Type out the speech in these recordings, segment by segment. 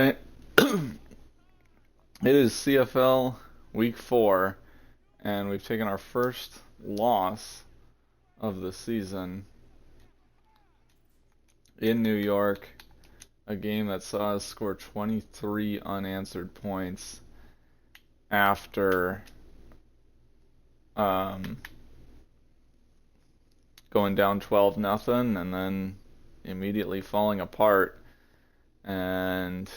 right. It is CFL week 4, and we've taken our first loss of the season in New York, a game that saw us score 23 unanswered points after going down 12-0 and then immediately falling apart and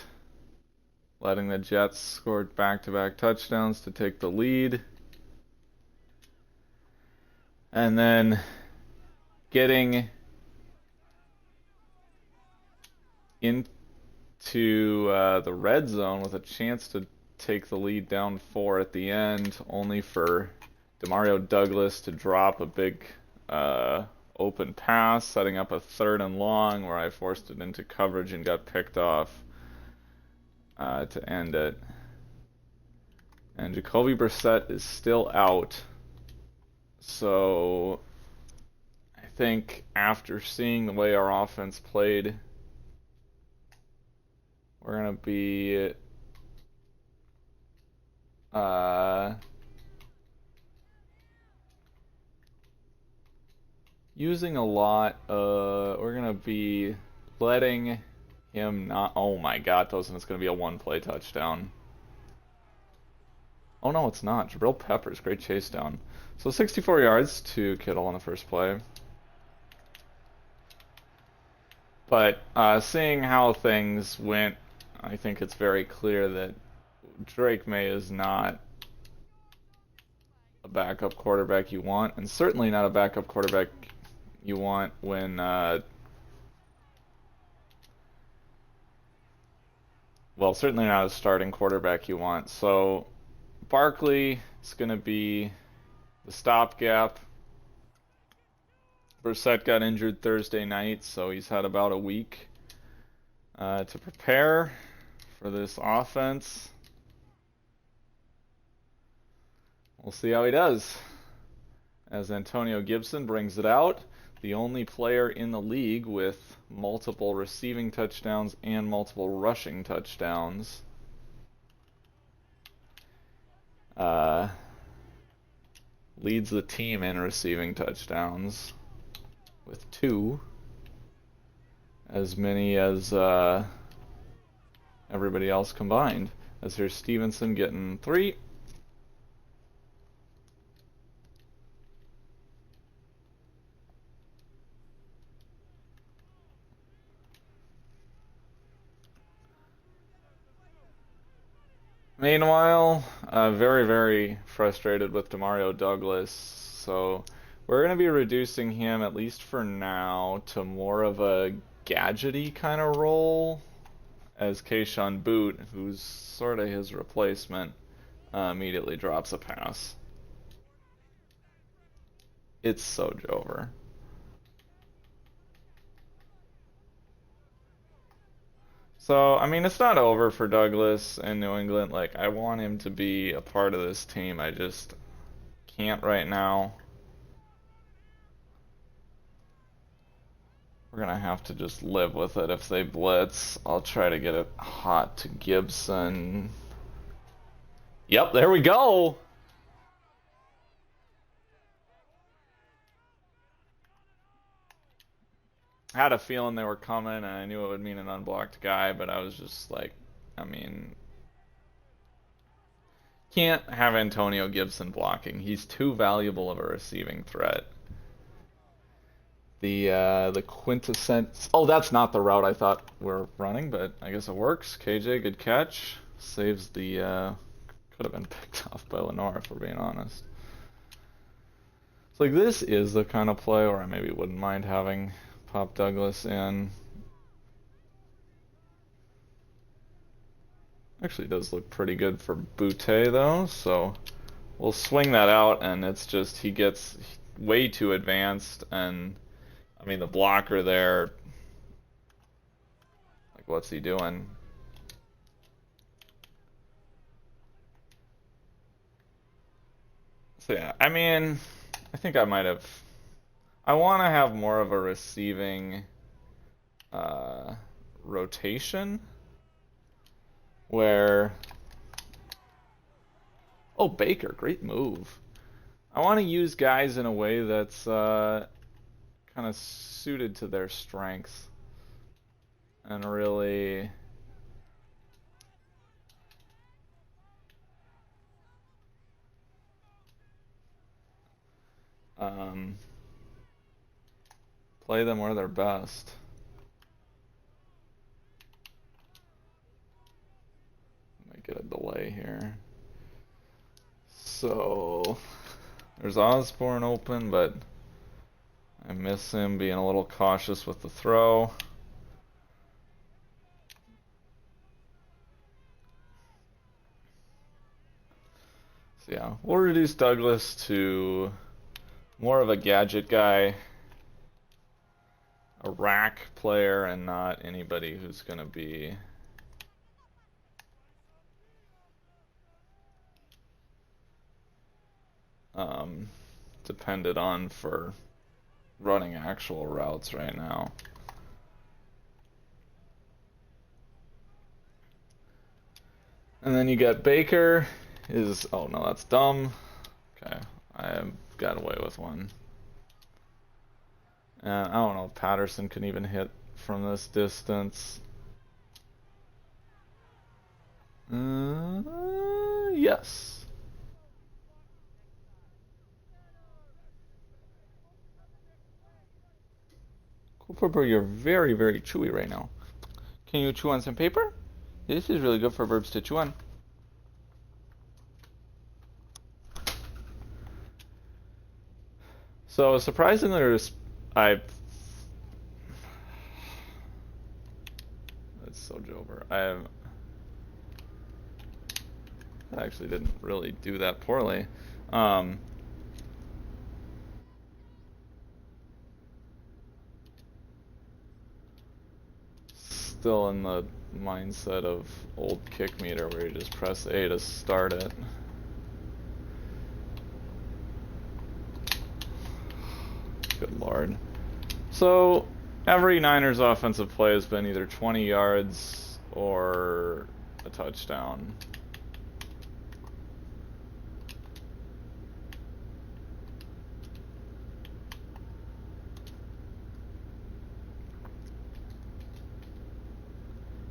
letting the Jets score back-to-back touchdowns to take the lead. And then getting into the red zone with a chance to take the lead down 4 at the end, only for Demario Douglas to drop a big open pass, setting up a 3rd and long where I forced it into coverage and got picked off to end it. And Jacoby Brissett is still out. So I think after seeing the way our offense played, we're going to be using a lot. We're going to be letting him not. Oh my God, Tosin, it's going to be a 1-play touchdown. Oh no, it's not. Jabril Peppers, great chase down. So 64 yards to Kittle on the first play. But seeing how things went, I think it's very clear that Drake May is not a backup quarterback you want, and certainly not a backup quarterback you want when well, certainly not a starting quarterback you want. So Barkley is going to be the stopgap. Brissett got injured Thursday night, so he's had about a week to prepare for this offense. We'll see how he does as Antonio Gibson brings it out, the only player in the league with multiple receiving touchdowns and multiple rushing touchdowns. Leads the team in receiving touchdowns with 2, as many as everybody else combined. As here's Stevenson getting 3. Meanwhile, very, very frustrated with Demario Douglas, so we're going to be reducing him, at least for now, to more of a gadgety kind of role, as Keyshawn Boot, who's sort of his replacement, immediately drops a pass. It's so Jover. So, I mean, it's not over for Douglas in New England. Like, I want him to be a part of this team. I just can't right now. We're going to have to just live with it if they blitz. I'll try to get it hot to Gibson. Yep, there we go. I had a feeling they were coming, and I knew it would mean an unblocked guy, but I was just like, I mean, can't have Antonio Gibson blocking. He's too valuable of a receiving threat. The quintessence. Oh, that's not the route I thought we were running, but I guess it works. KJ, good catch. Saves the. Could have been picked off by Lenore if we're being honest. It's like this is the kind of play where I maybe wouldn't mind having Pop Douglas in. Actually does look pretty good for Boutte though, so we'll swing that out, and it's just he gets way too advanced, and I mean the blocker there, like what's he doing? So yeah, I mean, I think I might have. I want to have more of a receiving rotation. where... Oh, Baker, great move. I want to use guys in a way that's kind of suited to their strengths. And really... play them where they're best. Might get a delay here. So there's Osborne open, but I miss him being a little cautious with the throw. So yeah, we'll reduce Douglas to more of a gadget guy, a rack player, and not anybody who's going to be depended on for running actual routes right now. And then you got Baker is, oh no, that's dumb. Okay, I got away with one. And I don't know if Patterson can even hit from this distance. Yes. Cool Purple, you're very, very chewy right now. Can you chew on some paper? This is really good for verbs to chew on. So surprisingly, that's so Jover. I actually didn't really do that poorly. Still in the mindset of old kick meter where you just press A to start it. Good lord. So every Niners offensive play has been either 20 yards or a touchdown.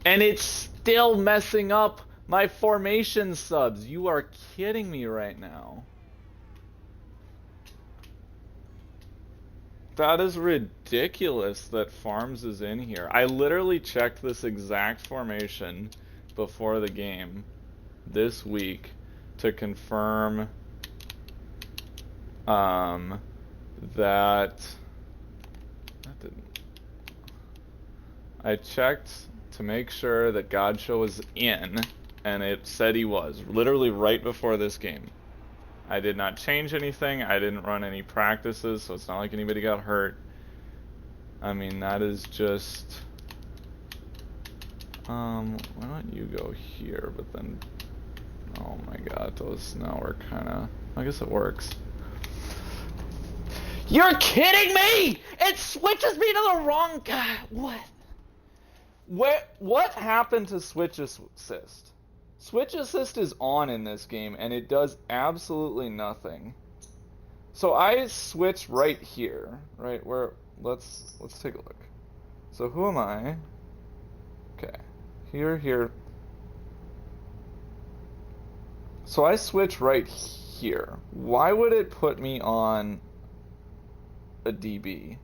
And it's still messing up my formation subs. You are kidding me right now. That is ridiculous that Farms is in here. I literally checked this exact formation before the game this week to confirm that didn't. I checked to make sure that Godshow was in, and it said he was, literally right before this game. I did not change anything, I didn't run any practices, so it's not like anybody got hurt. I mean, that is just... why don't you go here, but then... Oh my god, those now are kinda... I guess it works. You're kidding me! It switches me to the wrong guy! What happened to Switch Assist? Switch Assist is on in this game, and it does absolutely nothing. So I switch right here, right where, let's take a look. So who am I? Okay, here. So I switch right here. Why would it put me on a DB?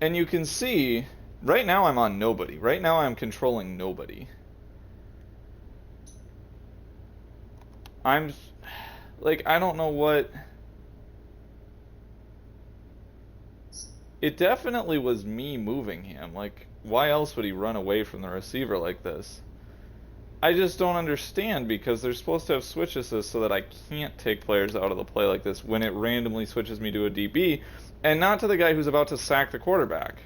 And you can see, right now I'm on nobody. Right now I'm controlling nobody. I'm, like, I don't know what... It definitely was me moving him. Like, why else would he run away from the receiver like this? I just don't understand, because they're supposed to have switch assist so that I can't take players out of the play like this when it randomly switches me to a DB, and not to the guy who's about to sack the quarterback.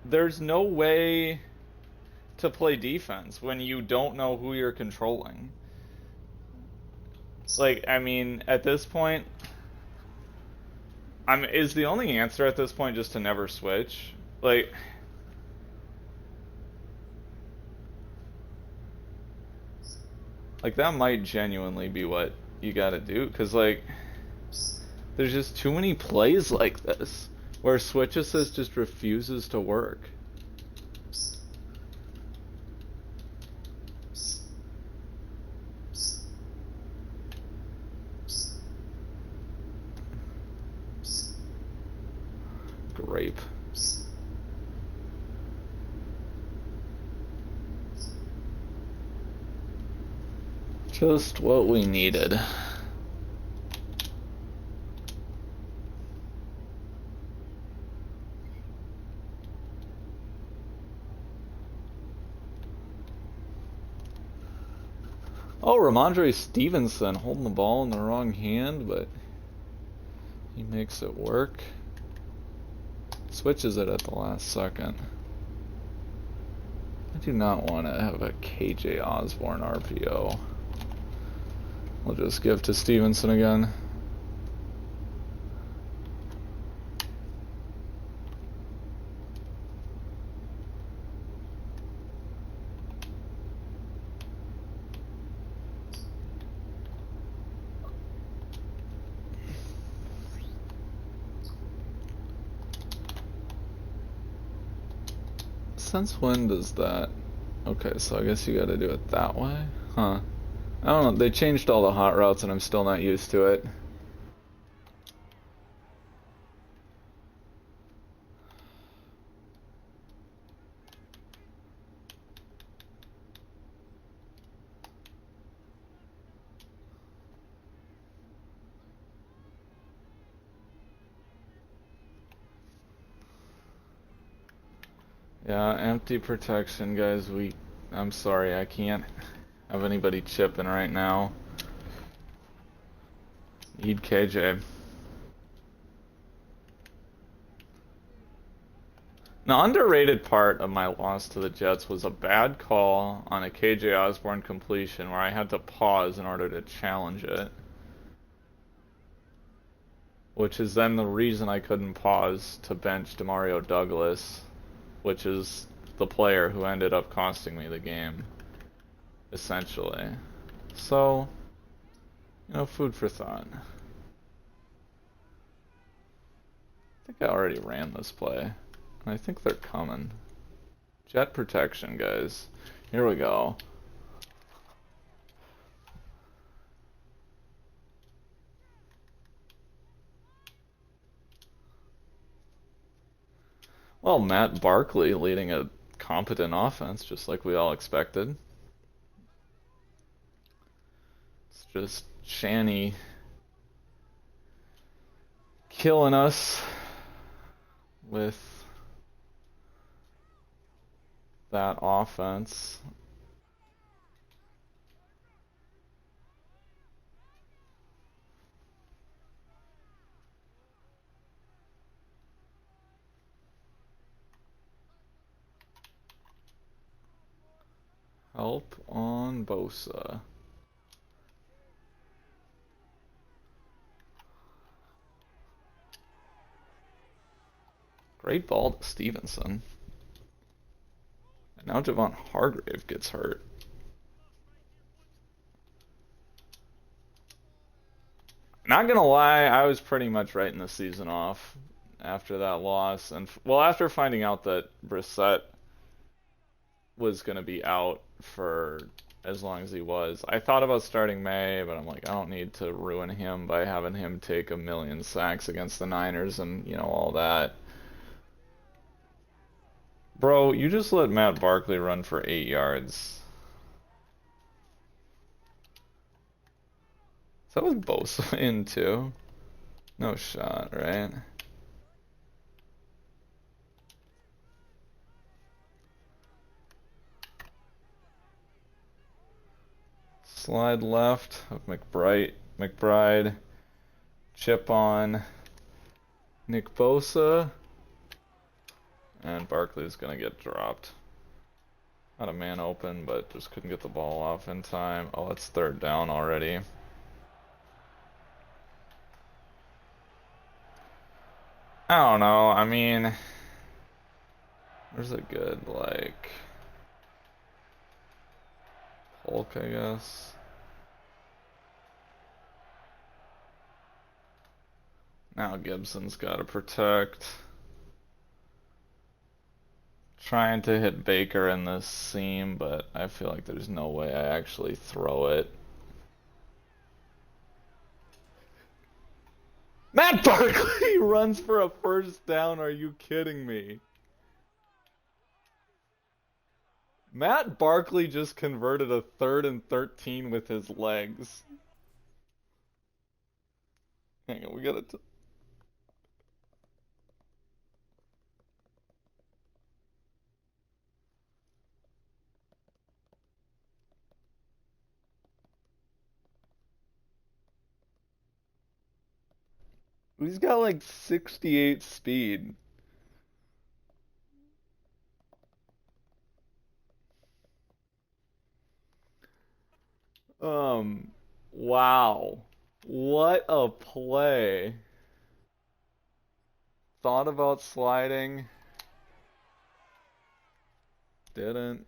There's no way to play defense when you don't know who you're controlling. Like, I mean, at this point, is the only answer at this point just to never switch? Like that might genuinely be what you gotta do, because like there's just too many plays like this where switch assist just refuses to work. Grape. Just what we needed. Oh, Ramondre Stevenson holding the ball in the wrong hand, but he makes it work. Switches it at the last second. I do not want to have a KJ Osborne RPO. We'll just give to Stevenson again. Since when does that? Okay, so I guess you gotta do it that way? Huh. I don't know, they changed all the hot routes and I'm still not used to it. Yeah, empty protection, guys. I'm sorry, I can't have anybody chipping right now. Need KJ. The underrated part of my loss to the Jets was a bad call on a KJ Osborne completion where I had to pause in order to challenge it. Which is then the reason I couldn't pause to bench Demario Douglas, which is the player who ended up costing me the game, essentially. So, you know, food for thought. I think I already ran this play. I think they're coming. Jet protection, guys. Here we go. Well, Matt Barkley leading a competent offense, just like we all expected. It's just Shanny killing us with that offense. Help on Bosa. Great ball to Stevenson. And now Javon Hargrave gets hurt. Not gonna lie, I was pretty much writing the season off after that loss. And, well, after finding out that Brissett was gonna be out for as long as he was. I thought about starting May, but I'm like, I don't need to ruin him by having him take a million sacks against the Niners and, you know, all that. Bro, you just let Matt Barkley run for 8 yards. So that was Bosa in too. No shot, right? Slide left of McBride. Chip on Nick Bosa. And Barkley's gonna get dropped. Had a man open, but just couldn't get the ball off in time. Oh, it's third down already. I don't know. I mean, there's a good, like, Hulk, I guess. Now Gibson's got to protect. Trying to hit Baker in this seam, but I feel like there's no way I actually throw it. Matt Barkley runs for a first down. Are you kidding me? Matt Barkley just converted a 3rd and 13 with his legs. Hang on, we gotta... He's got like 68 speed. Wow. What a play. Thought about sliding. Didn't.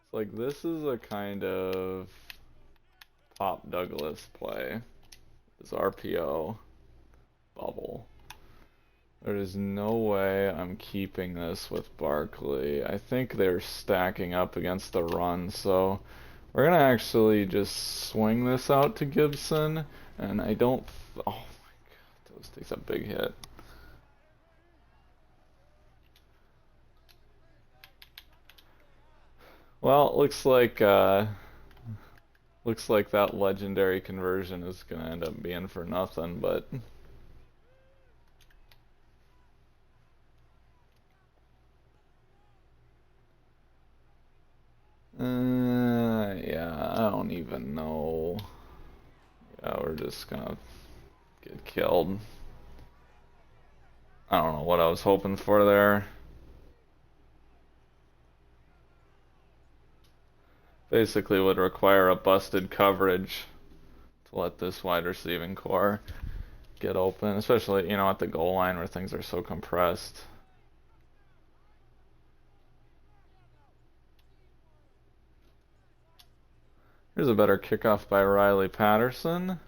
It's like, this is a kind of Pop Douglas play. This RPO bubble. There is no way I'm keeping this with Barkley. I think they're stacking up against the run, so we're gonna actually just swing this out to Gibson, and I don't... Oh my god, this takes a big hit. Well, it looks like that legendary conversion is gonna end up being for nothing, but yeah, I don't even know. Yeah, we're just gonna get killed. I don't know what I was hoping for there. Basically would require a busted coverage to let this wide receiving core get open, especially, you know, at the goal line where things are so compressed. Here's a better kickoff by Riley Patterson.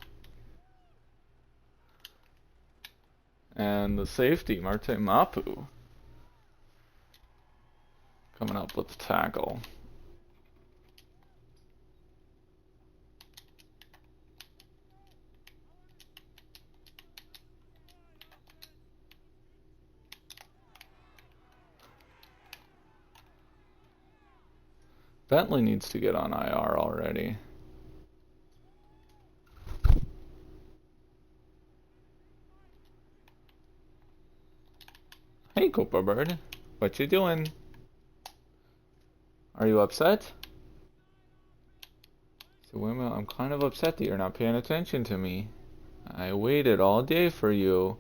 And the safety, Marte Mapu, coming up with the tackle. Bentley needs to get on IR already. Hey, Cooper Bird. What you doing? Are you upset? So, Wimmo, I'm kind of upset that you're not paying attention to me. I waited all day for you.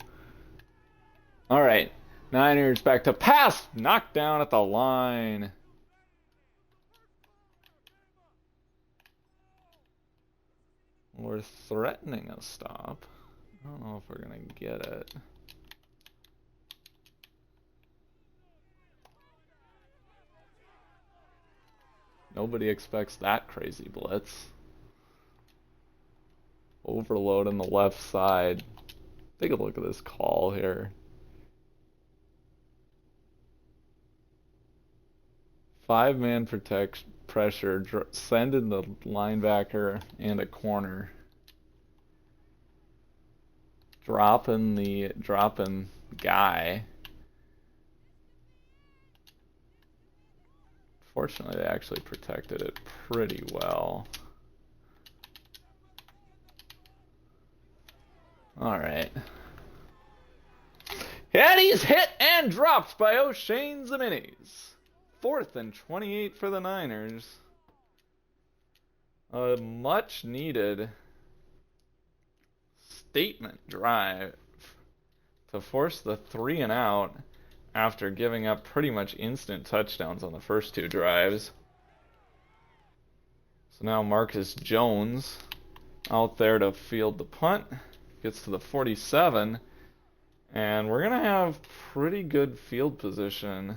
Alright. Niners back to pass! Knocked down at the line. We're threatening a stop. I don't know if we're gonna get it. Nobody expects that crazy blitz. Overload on the left side. Take a look at this call here. 5-man pressure, sending the linebacker and a corner. Dropping guy. Fortunately, they actually protected it pretty well. Alright. And he's hit and dropped by O'Shane Ximines. 4th and 28 for the Niners. A much needed statement drive to force the 3 and out after giving up pretty much instant touchdowns on the first 2 drives. So now Marcus Jones out there to field the punt. gets to the 47. And we're going to have pretty good field position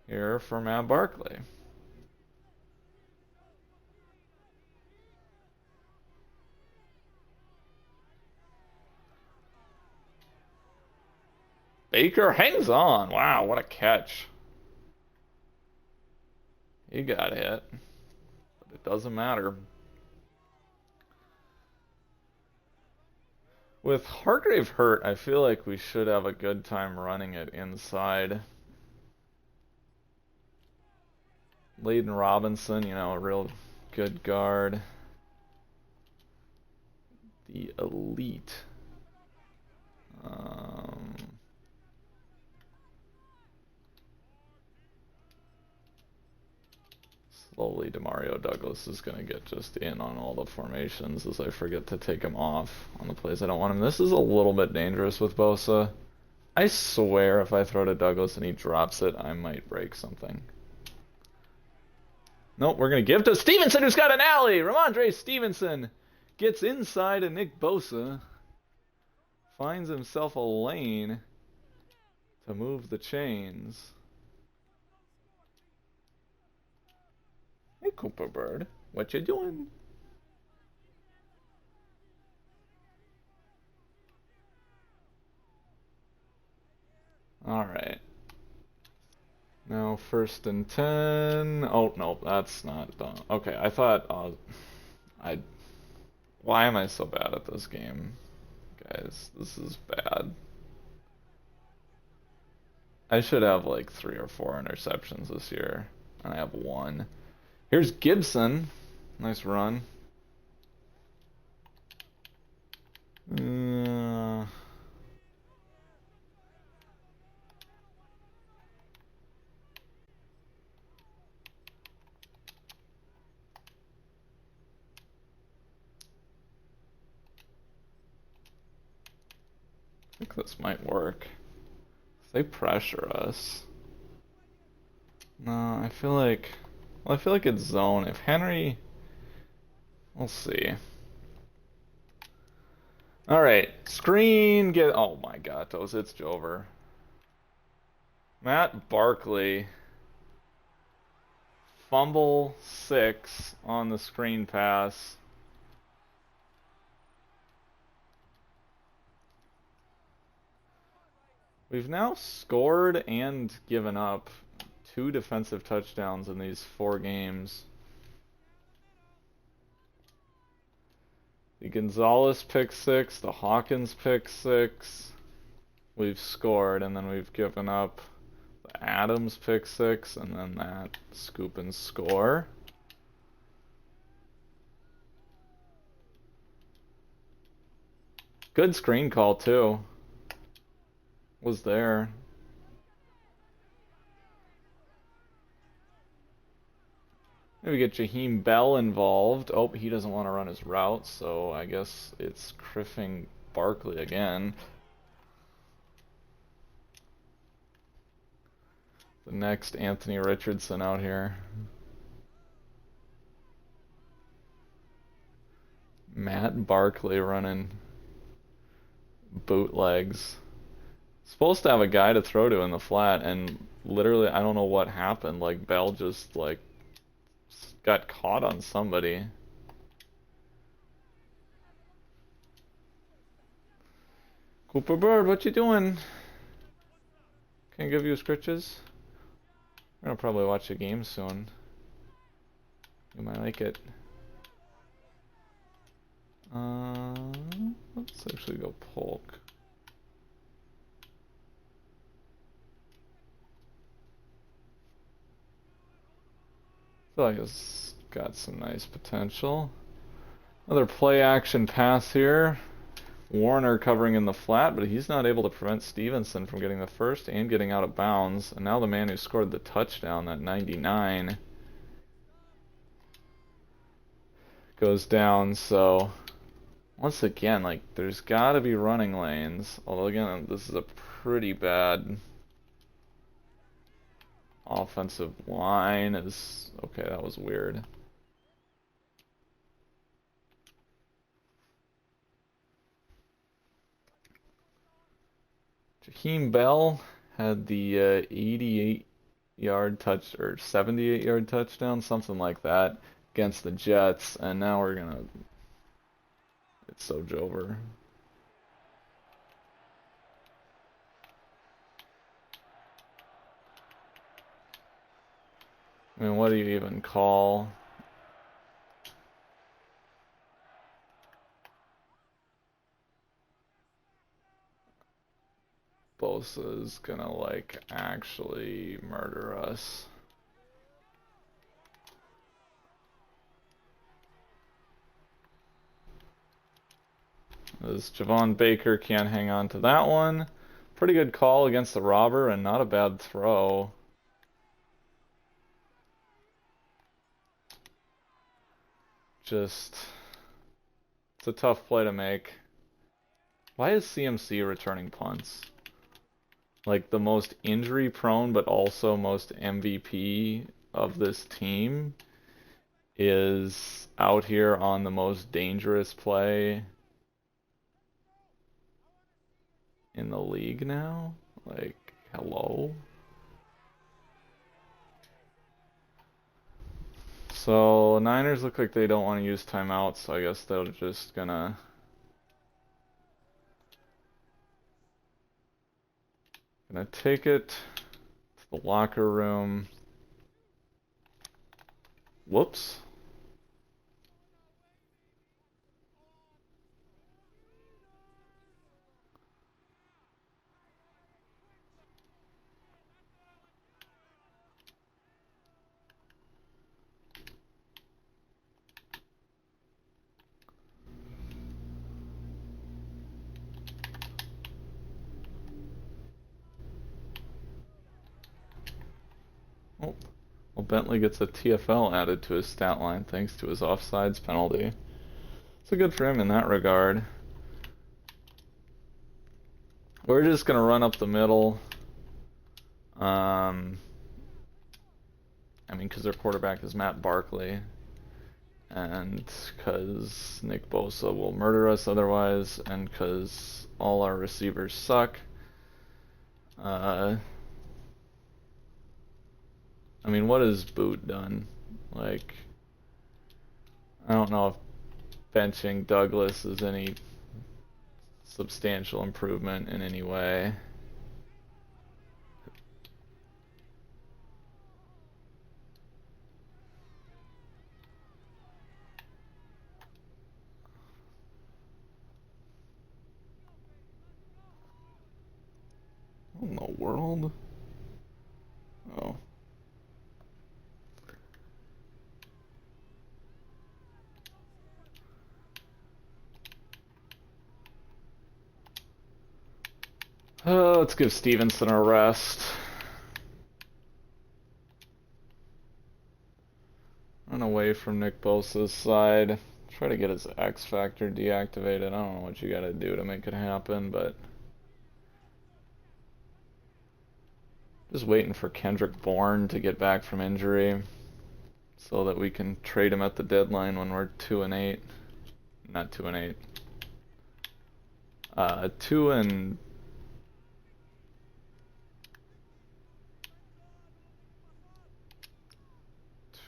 here for Matt Barkley. Baker hangs on. Wow, what a catch. He got hit, but it doesn't matter. With Hargrave hurt, I feel like we should have a good time running it inside. Layden Robinson, you know, a real good guard. The elite. Slowly, Demario Douglas is going to get just in on all the formations as I forget to take him off on the plays I don't want him. This is a little bit dangerous with Bosa. I swear if I throw to Douglas and he drops it, I might break something. Nope, we're going to give to Stevenson, who's got an alley. Ramondre Stevenson gets inside and Nick Bosa finds himself a lane to move the chains. Hey, Cooper Bird, what you doing? Alright. Now 1st and 10. Oh, no, that's not done. Okay, I thought, why am I so bad at this game? Guys, this is bad. I should have like 3 or 4 interceptions this year, and I have 1. Here's Gibson. Nice run. I think this might work. If they pressure us. No, I feel like... Well, I feel like it's zone. If Henry... We'll see. Alright. Screen get... Oh my god, it's Jover. Matt Barkley. Fumble 6 on the screen pass. We've now scored and given up 2 defensive touchdowns in these 4 games. The Gonzalez pick 6, the Hawkins pick 6. We've scored, and then we've given up the Adams pick 6, and then that scoop and score. Good screen call, too. Was there. Maybe get Jaheim Bell involved. Oh, he doesn't want to run his route, so I guess it's criffing Barkley again. The next Anthony Richardson out here. Matt Barkley running bootlegs. Supposed to have a guy to throw to in the flat, and literally I don't know what happened. Like Bell just like got caught on somebody. Cooper Bird, what you doing? Can I give you scritches? We're gonna probably watch a game soon. You might like it. Let's actually go Polk. I feel like it's got some nice potential. Another play action pass here. Warner covering in the flat, but he's not able to prevent Stevenson from getting the first and getting out of bounds. And now the man who scored the touchdown, that 99, goes down. So once again, like, there's got to be running lanes. Although again, this is a pretty bad offensive line. Is okay, that was weird. Jaheim Bell had the 88-yard touch or 78-yard touchdown, something like that, against the Jets, and now we're gonna. It's so Jover. I mean, what do you even call? Bosa's gonna, like, actually murder us. As Javon Baker can't hang on to that one. Pretty good call against the robber and not a bad throw. Just, it's a tough play to make. Why is CMC returning punts? Like the most injury prone but also most MVP of this team is out here on the most dangerous play in the league now? Like, hello? So, Niners look like they don't want to use timeouts, so I guess they're just gonna take it to the locker room. Whoops. Oh, well, Bentley gets a TFL added to his stat line thanks to his offsides penalty. So good for him in that regard. We're just gonna run up the middle. I mean, because their quarterback is Matt Barkley, and because Nick Bosa will murder us otherwise, and because all our receivers suck. I mean, what has Boot done? Like, I don't know if benching Douglas is any substantial improvement in any way. What in the world? Oh. Let's give Stevenson a rest. Run away from Nick Bosa's side. Try to get his X Factor deactivated. I don't know what you gotta do to make it happen, but just waiting for Kendrick Bourne to get back from injury so that we can trade him at the deadline when we're 2-8. Not 2-8. 2 and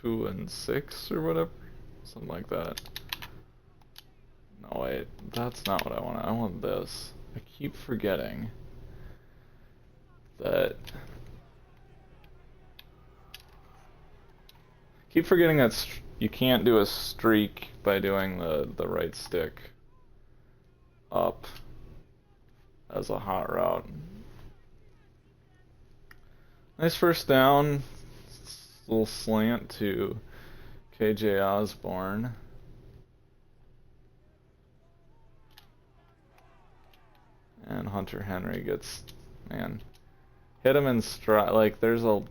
2-6 or whatever, something like that. No wait, that's not what I want. I want this. I keep forgetting that. Keep forgetting that you can't do a streak by doing the right stick up as a hot route. Nice first down. Little slant to KJ Osborne. And Hunter Henry gets, man, hit him in stride. Like, there's a,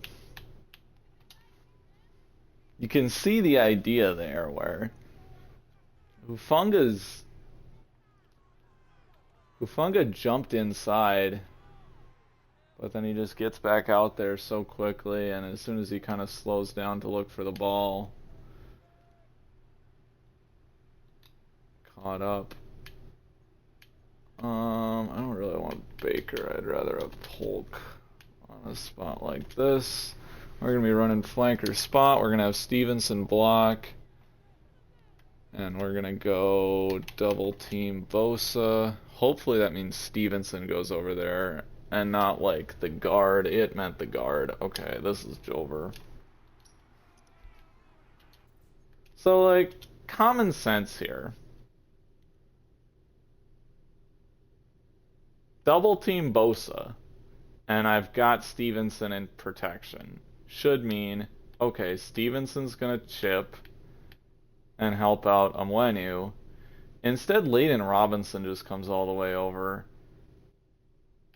you can see the idea there where Hufanga jumped inside, but then he just gets back out there so quickly, and as soon as he kind of slows down to look for the ball, caught up. I don't really want Baker. I'd rather have Polk on a spot like this. We're going to be running flanker spot. We're going to have Stevenson block. And we're going to go double team Bosa. Hopefully that means Stevenson goes over there and not like the guard. It meant the guard. Okay, this is Jover. So like, common sense here. Double team Bosa. And I've got Stevenson in protection. Should mean, okay, Stevenson's going to chip and help out Amwenu. Instead, Layden Robinson just comes all the way over.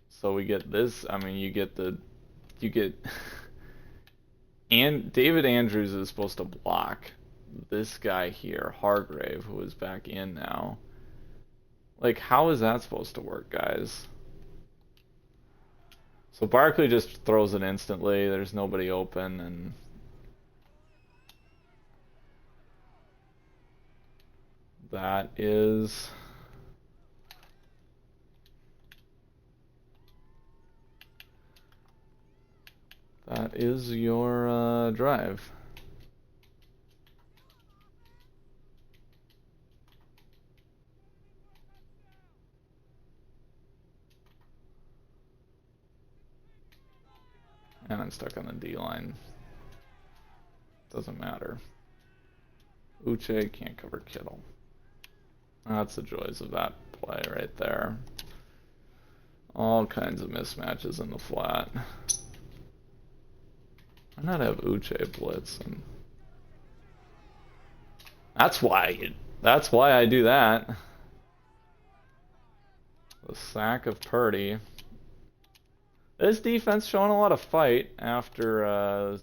So we get this. I mean, you get and David Andrews is supposed to block this guy here, Hargrave, who is back in now. Like, how is that supposed to work, guys? So Barkley just throws it instantly. There's nobody open, and that is your drive. And I'm stuck on the D line. Doesn't matter. Uche can't cover Kittle. That's the joys of that play right there. All kinds of mismatches in the flat. Why not have Uche blitz? And that's why I do that. The sack of Purdy. This defense showing a lot of fight after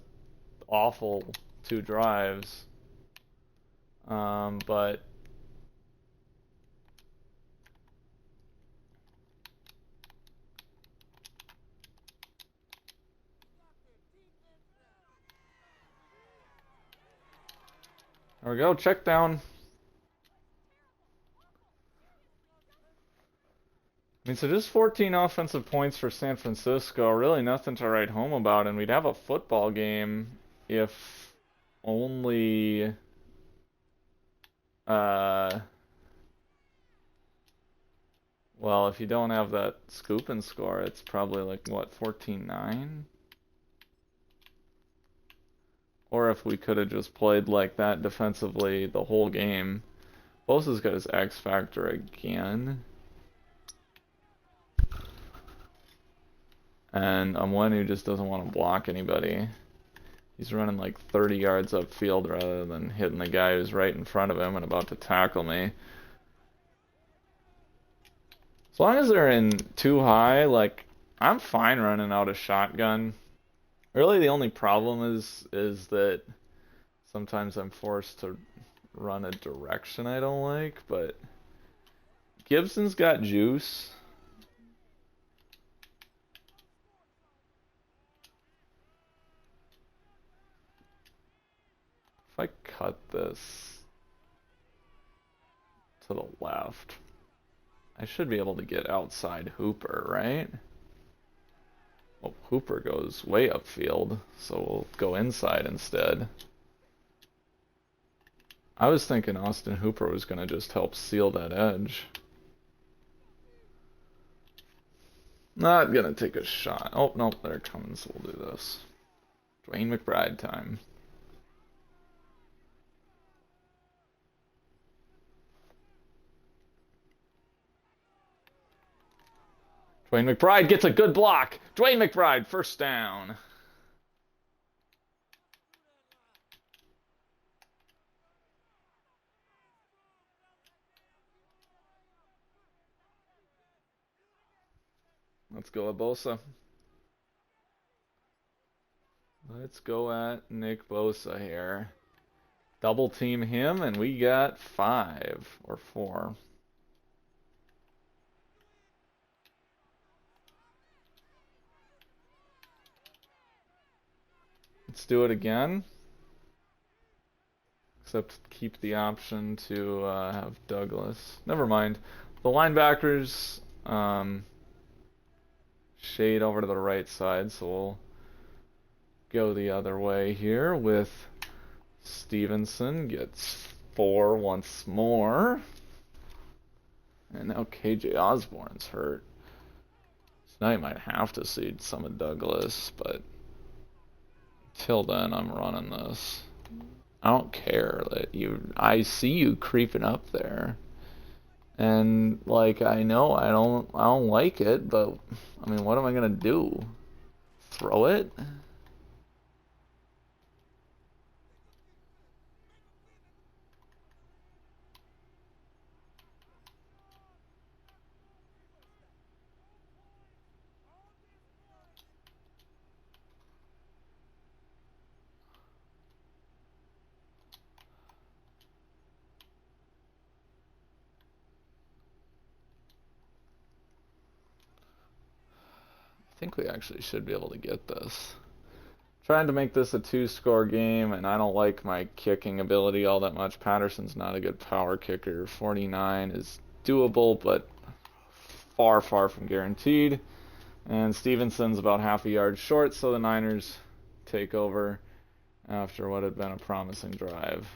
awful 2 drives. But there we go, check down. I mean, so just 14 offensive points for San Francisco. Really nothing to write home about, and we'd have a football game if only well, if you don't have that scoop and score, it's probably like, what, 14-9? Or if we could have just played like that defensively the whole game. Bosa's got his X factor again. And Amwenu just doesn't want to block anybody. He's running like 30 yards upfield rather than hitting the guy who's right in front of him and about to tackle me. As long as they're in too high, like, I'm fine running out a shotgun. Really, the only problem is that sometimes I'm forced to run a direction I don't like, but Gibson's got juice. If I cut this to the left, I should be able to get outside Hooper, right? Well, Hooper goes way upfield, so we'll go inside instead. I was thinking Austin Hooper was going to just help seal that edge. Not going to take a shot. Oh, nope, they're coming, so we'll do this. Dwayne McBride time. Dwayne McBride gets a good block. Dwayne McBride, first down. Let's go at Bosa. Let's go at Nick Bosa here. Double team him, and we got 5 or 4. Let's do it again. Except keep the option to have Douglas. Never mind. The linebackers, shade over to the right side, so we'll go the other way here with Stevenson gets 4 once more. And now KJ Osborne's hurt. So now you might have to seed some of Douglas, but till then I'm running this. I don't care that I see you creeping up there. And like I know I don't like it, but I mean, what am I gonna do? Throw it? I think we actually should be able to get this. Trying to make this a 2-score game, and I don't like my kicking ability all that much. Patterson's not a good power kicker. 49 is doable, but far, far from guaranteed. And Stevenson's about half a yard short, so the Niners take over after what had been a promising drive.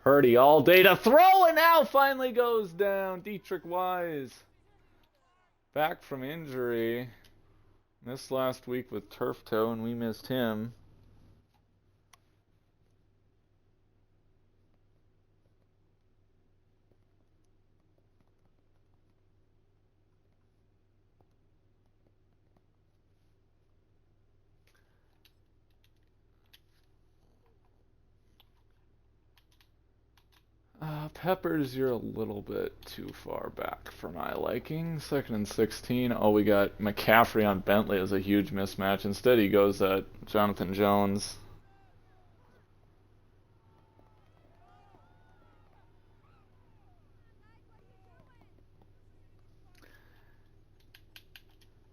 Purdy all day to throw, and now finally goes down. Dietrich Wise, back from injury. Missed last week with turf toe, and we missed him. Peppers, you're a little bit too far back for my liking. 2nd and 16. Oh, we got McCaffrey on Bentley as a huge mismatch. Instead, he goes at Jonathan Jones.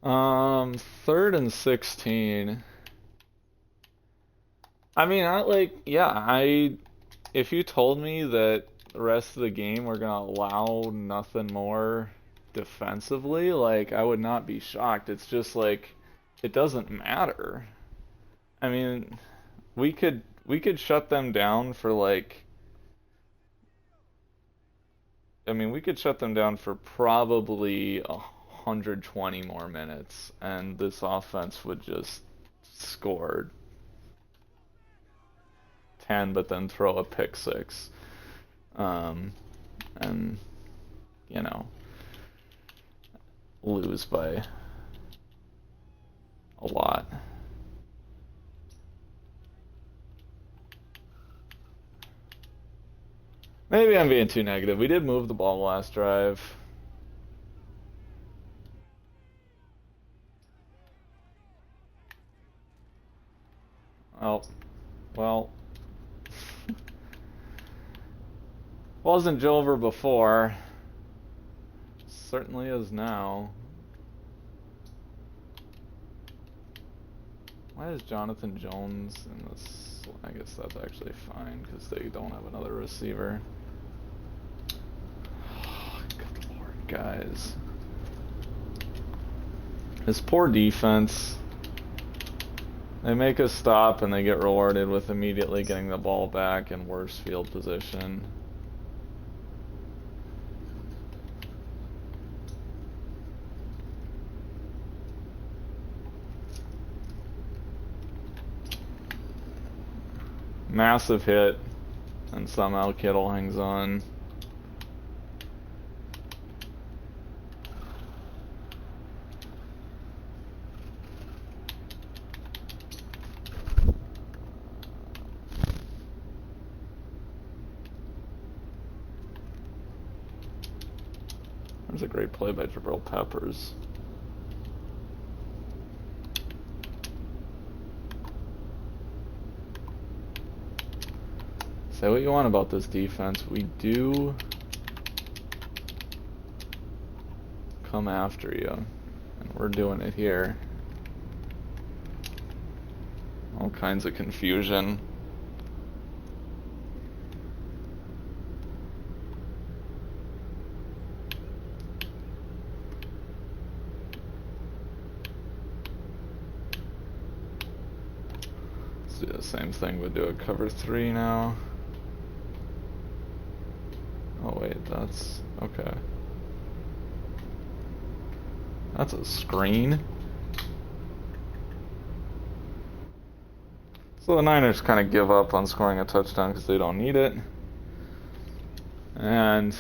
Um, 3rd and 16. I mean, if you told me that the rest of the game we're gonna allow nothing more defensively, like, I would not be shocked. It's just like it doesn't matter. I mean, we could shut them down for like we could shut them down for probably 120 more minutes, and this offense would just score 10, but then throw a pick 6. And, you know, lose by a lot. Maybe I'm being too negative. We did move the ball last drive. Oh, well. Wasn't Jover before. Certainly is now. Why is Jonathan Jones in this? I guess that's actually fine because they don't have another receiver. Oh, good lord, guys. This poor defense. They make us stop and they get rewarded with immediately getting the ball back in worse field position. Massive hit, and somehow Kittle hangs on. There's a great play by Jabril Peppers. Say what you want about this defense, we do come after you, and we're doing it here. All kinds of confusion. Let's do the same thing, but do a cover 3 now. Oh wait, that's okay. That's a screen. So the Niners kind of give up on scoring a touchdown because they don't need it. And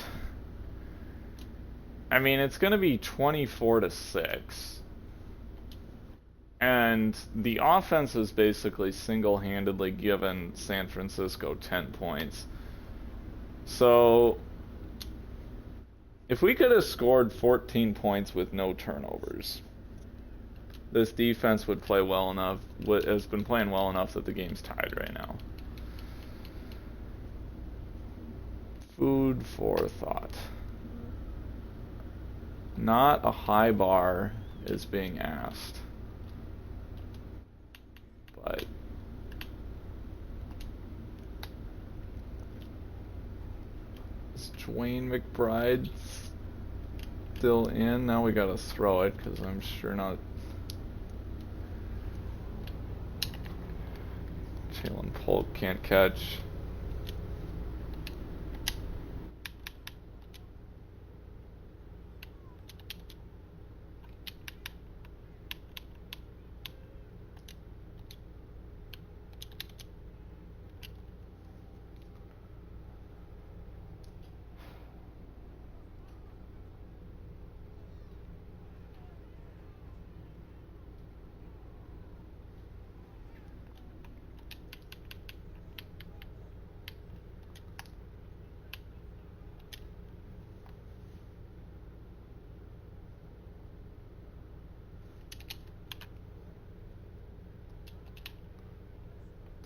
I mean, it's going to be 24-6. And the offense has basically single-handedly given San Francisco 10 points. So if we could have scored 14 points with no turnovers, this defense would play well enough, has been playing well enough that the game's tied right now. Food for thought. Not a high bar is being asked. But is Dwayne McBride still in? Now we gotta throw it because I'm sure not. Jalen Polk can't catch.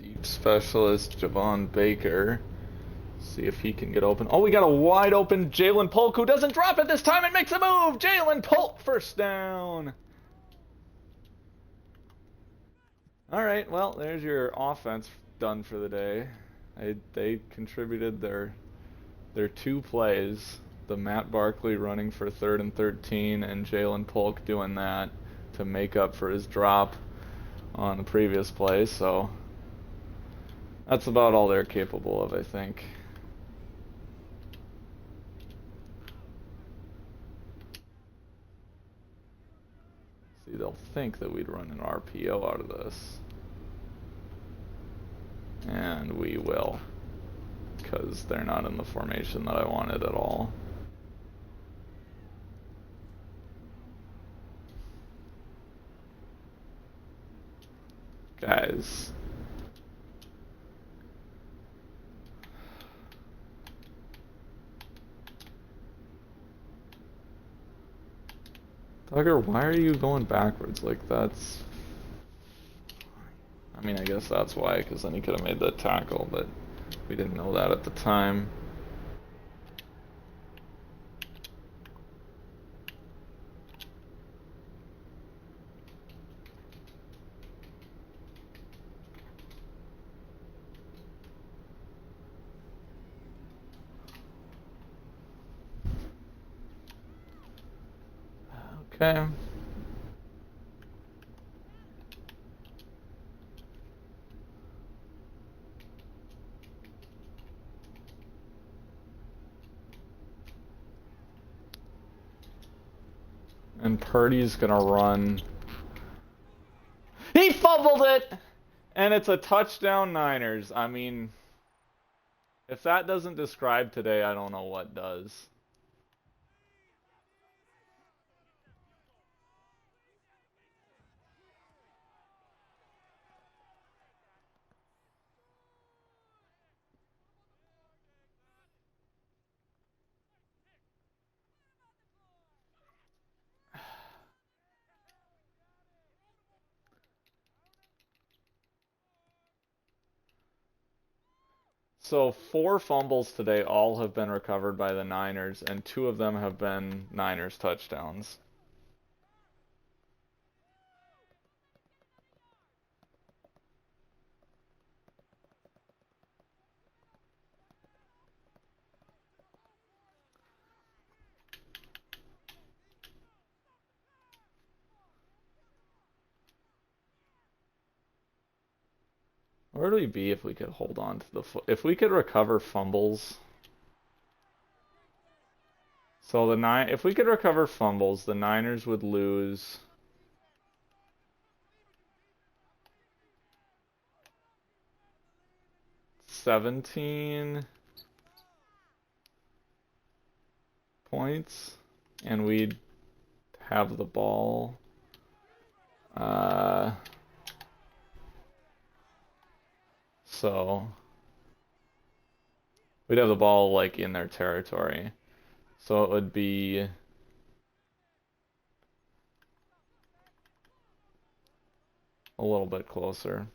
Deep specialist Javon Baker. See if he can get open. Oh, we got a wide open Jalen Polk who doesn't drop it this time and makes a move. Jalen Polk, first down. All right, well, there's your offense done for the day. They contributed their 2 plays. The Matt Barkley running for 3rd and 13 and Jalen Polk doing that to make up for his drop on the previous play. So that's about all they're capable of, I think. See, they'll think that we'd run an RPO out of this. And we will. Because they're not in the formation that I wanted at all. Guys. Tugger, why are you going backwards? Like, that's... I mean, I guess that's why, because then he could have made that tackle, but we didn't know that at the time. Okay. And Purdy's gonna run. He fumbled it! And it's a touchdown, Niners. I mean, if that doesn't describe today, I don't know what does. So 4 fumbles today all have been recovered by the Niners, and 2 of them have been Niners touchdowns. Where would we be if we could hold on to the if we could recover fumbles? So if we could recover fumbles, the Niners would lose 17 points, and we'd have the ball. So we'd have the ball like in their territory. So it would be a little bit closer.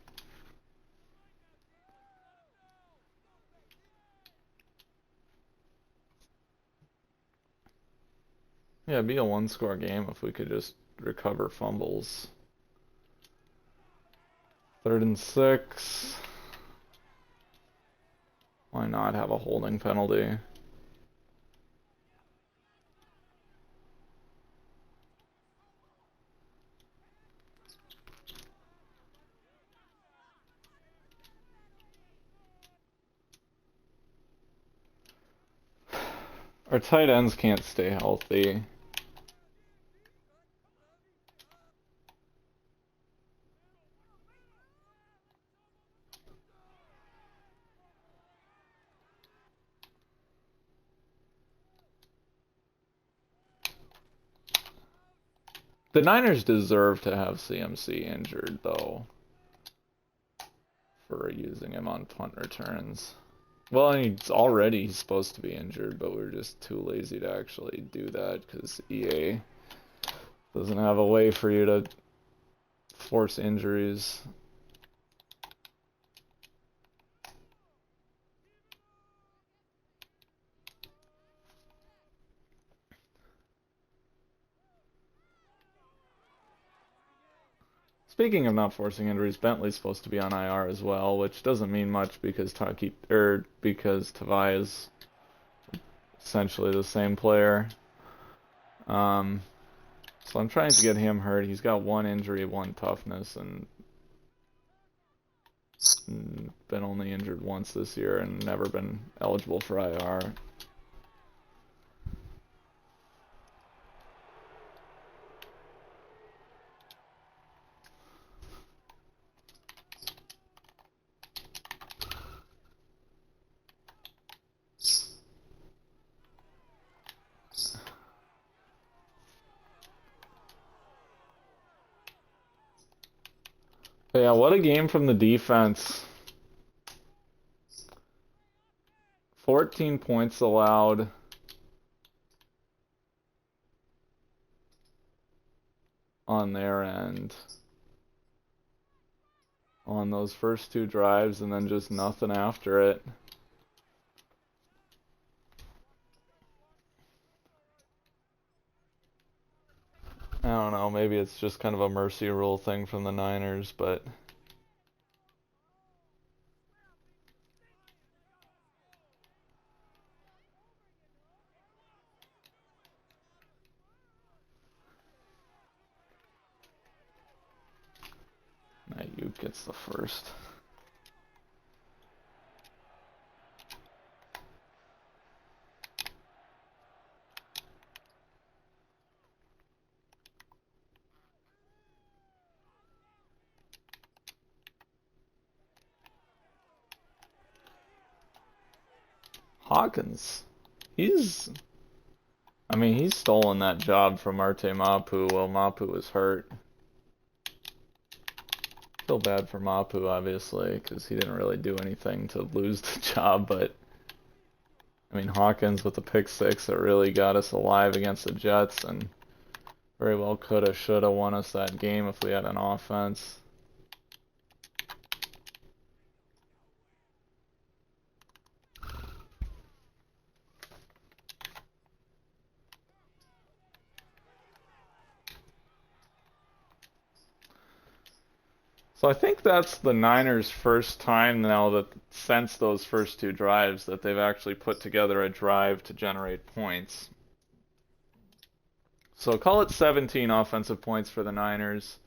Yeah, it'd be a one-score game if we could just recover fumbles. 3rd and 6. Why not have a holding penalty? Our tight ends can't stay healthy. The Niners deserve to have CMC injured, though, for using him on punt returns. Well, he's supposed to be injured, but we're just too lazy to actually do that because EA doesn't have a way for you to force injuries. Speaking of not forcing injuries, Bentley's supposed to be on IR as well, which doesn't mean much because Tavai is essentially the same player. So I'm trying to get him hurt. He's got 1 injury, 1 toughness, and been only injured once this year and never been eligible for IR. But yeah, what a game from the defense. 14 points allowed. On their end. On those first 2 drives, and then just nothing after it. I don't know, maybe it's just kind of a mercy rule thing from the Niners, but Ayuk gets the first. Hawkins, he's stolen that job from Arte Mapu while Mapu was hurt. Feel bad for Mapu, obviously, because he didn't really do anything to lose the job, but I mean, Hawkins with the pick 6 that really got us alive against the Jets, and very well coulda, shoulda won us that game if we had an offense. So I think that's the Niners' first time now that since those first 2 drives that they've actually put together a drive to generate points. So call it 17 offensive points for the Niners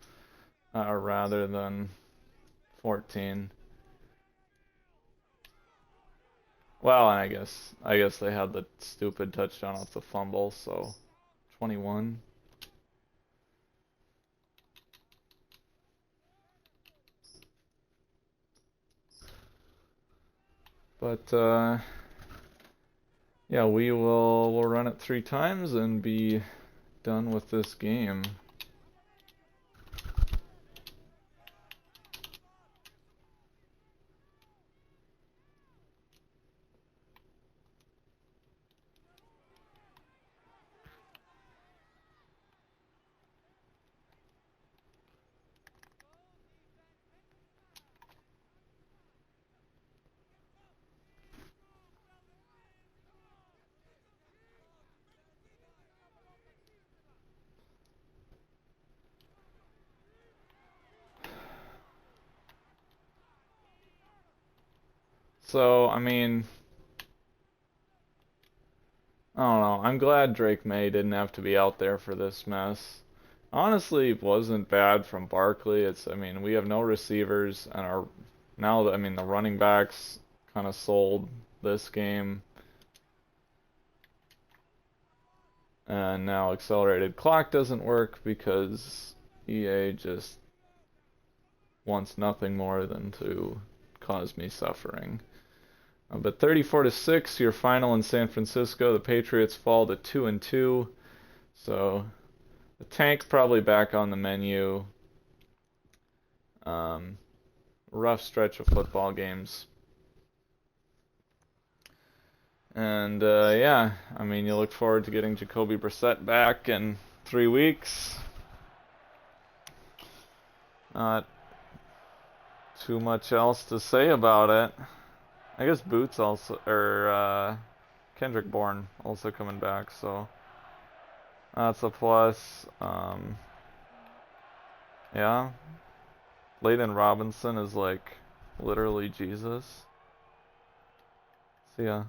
rather than 14. Well, and I guess they had the stupid touchdown off the fumble, so 21. But yeah, we'll run it 3 times and be done with this game. So, I mean, I don't know. I'm glad Drake May didn't have to be out there for this mess. Honestly, it wasn't bad from Barkley. I mean, we have no receivers, and I mean, the running backs kind of sold this game. And now accelerated clock doesn't work because EA just wants nothing more than to cause me suffering. But 34-6, your final in San Francisco. The Patriots fall to 2-2. So the tank's probably back on the menu. Rough stretch of football games. And yeah, I mean, you look forward to getting Jacoby Brissett back in 3 weeks. Not too much else to say about it. I guess Boots also, or Kendrick Bourne also coming back, so that's a plus. Yeah, Layden Robinson is like literally Jesus. See ya.